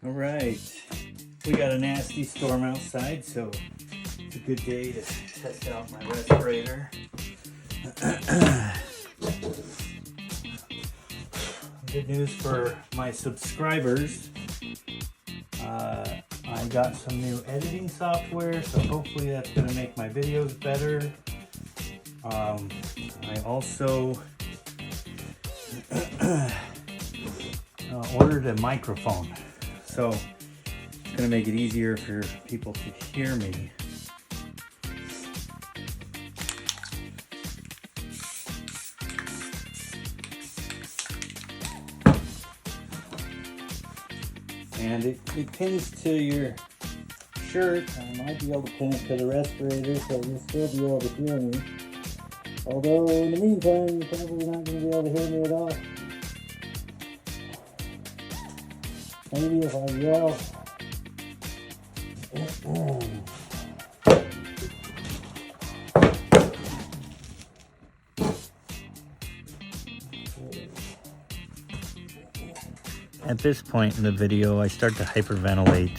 All right, we got a nasty storm outside, so it's a good day to test out my respirator. Good news for my subscribers. I got some new editing software, so hopefully that's going to make my videos better. I also ordered a microphone, so it's going to make it easier for people to hear me. And it pins to your shirt. I might be able to pin it to the respirator, so you'll still be able to hear me. Although in the meantime, you're probably not going to be able to hear me at all. Maybe if I yell. At this point in the video, I start to hyperventilate.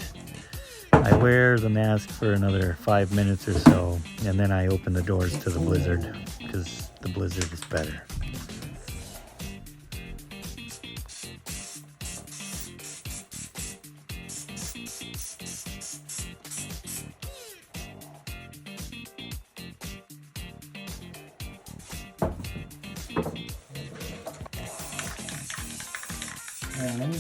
I wear the mask for another 5 minutes or so, and then I open the doors to the blizzard, because the blizzard is better. And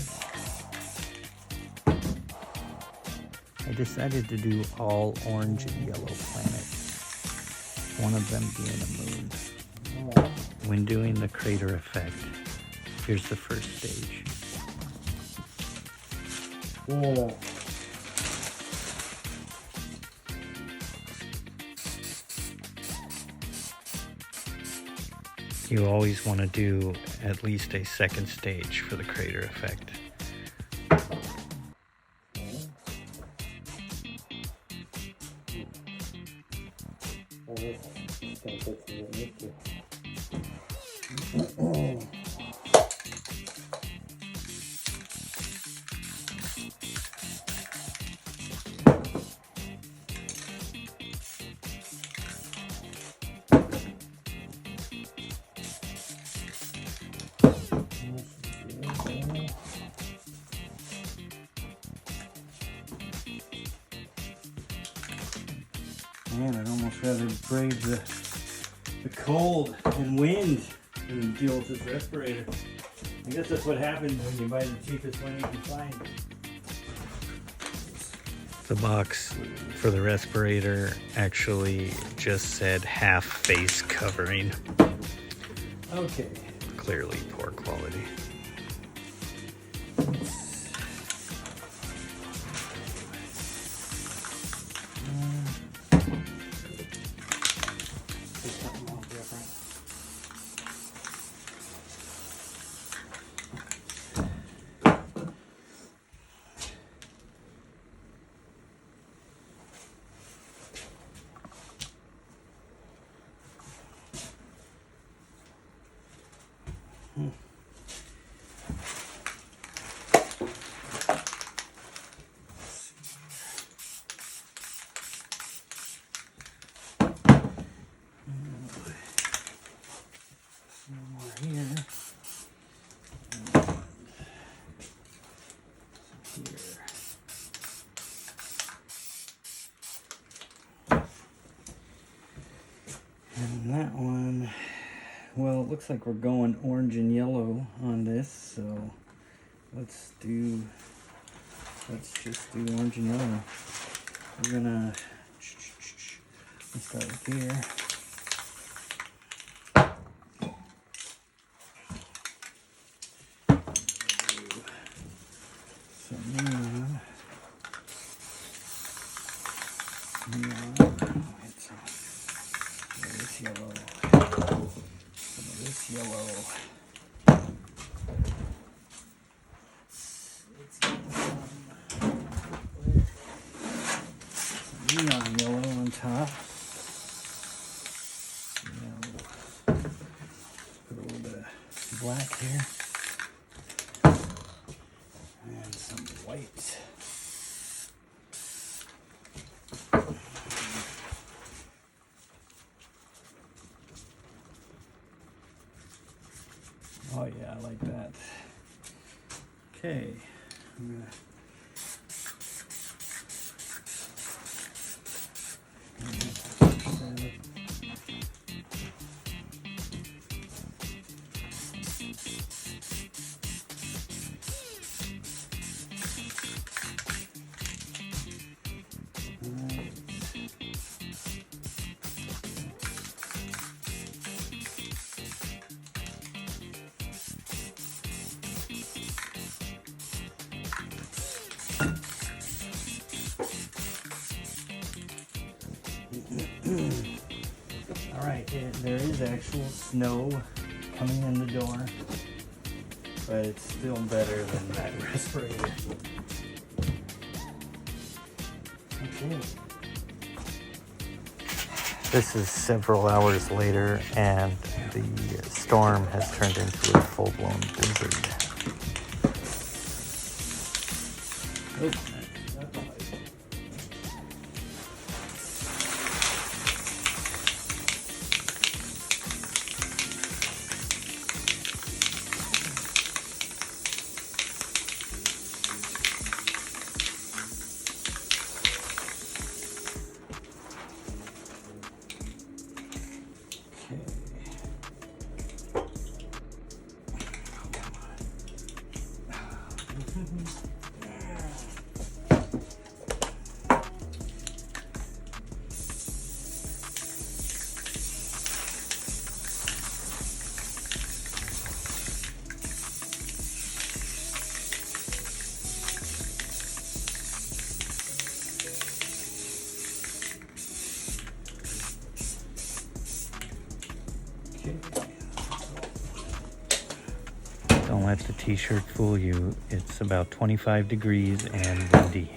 I decided to do all orange and yellow planets, one of them being a moon. When doing the crater effect, here's the first stage. Yeah. You always want to do at least a second stage for the crater effect. Man, I'd almost rather brave the cold and wind than deal with this respirator. I guess that's what happens when you buy the cheapest one you can find. The box for the respirator actually just said half face covering. Okay. Clearly poor quality. And that one, well, it looks like we're going orange and yellow on this, so let's just do orange and yellow. We're gonna, let's start with here. Neon yellow on top. Put a little bit of black here. And some white. like that. Okay. I'm gonna all right, there is actual snow coming in the door, but it's still better than that respirator. Okay. This is several hours later, and the storm has turned into a full-blown blizzard. Oops. Don't let the t-shirt fool you. It's about 25 degrees and windy.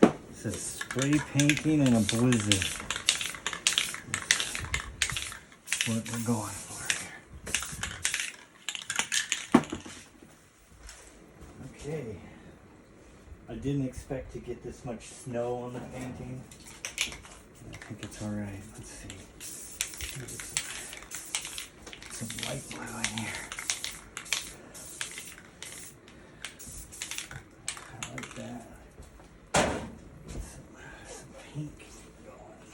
It says spray painting in a blizzard. That's what we're going for. Okay, I didn't expect to get this much snow on the painting. I think it's all right. Let's see. Some light blue in here. I like that. Some pink going.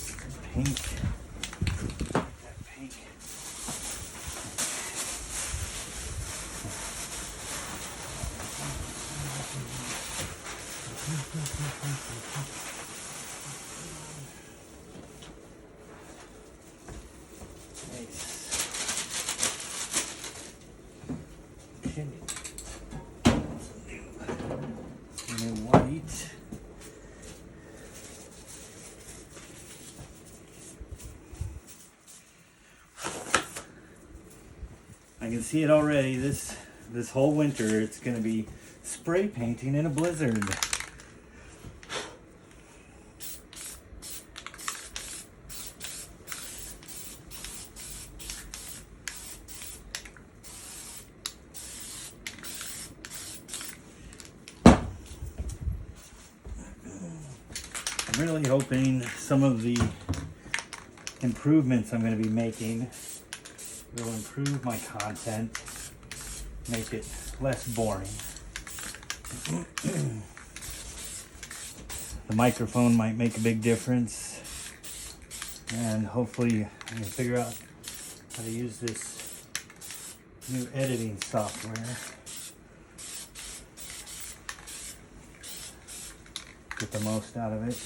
Some pink. White. I can see it already. This whole winter it's going to be spray painting in a blizzard. I'm really hoping some of the improvements I'm going to be making will improve my content, make it less boring. The microphone might make a big difference, and hopefully I can figure out how to use this new editing software. Get the most out of it.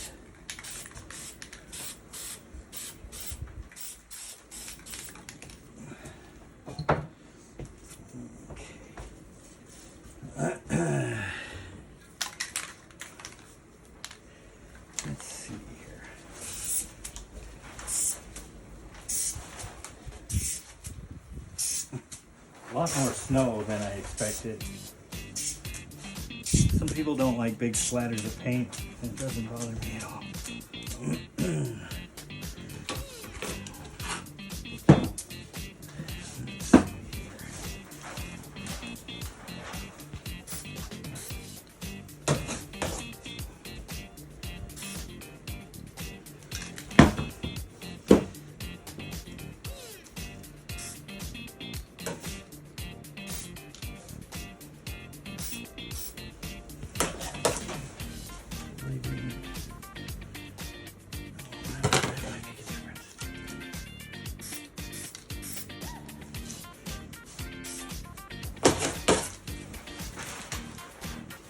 Let's see here. A lot more snow than I expected. Some people don't like big splatters of paint. It doesn't bother me at all.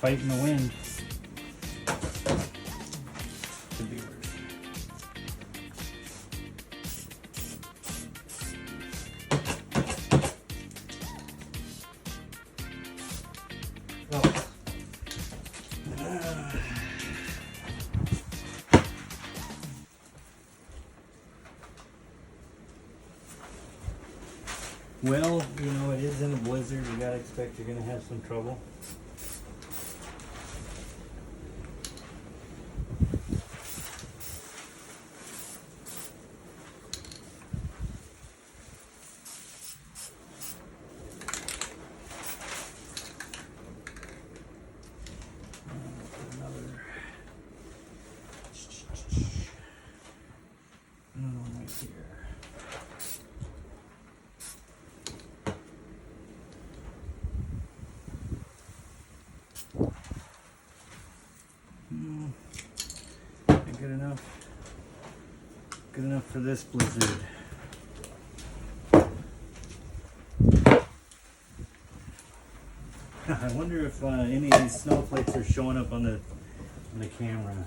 fighting the wind. Could be worse. Oh. Well, you know, it is in a blizzard. You gotta expect you're gonna have some trouble. Another one right here. Good enough. Good enough for this blizzard. I wonder if any of these snowflakes are showing up on the camera.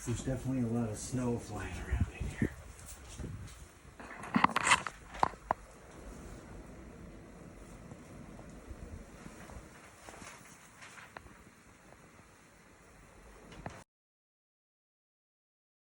There's definitely a lot of snow flying around.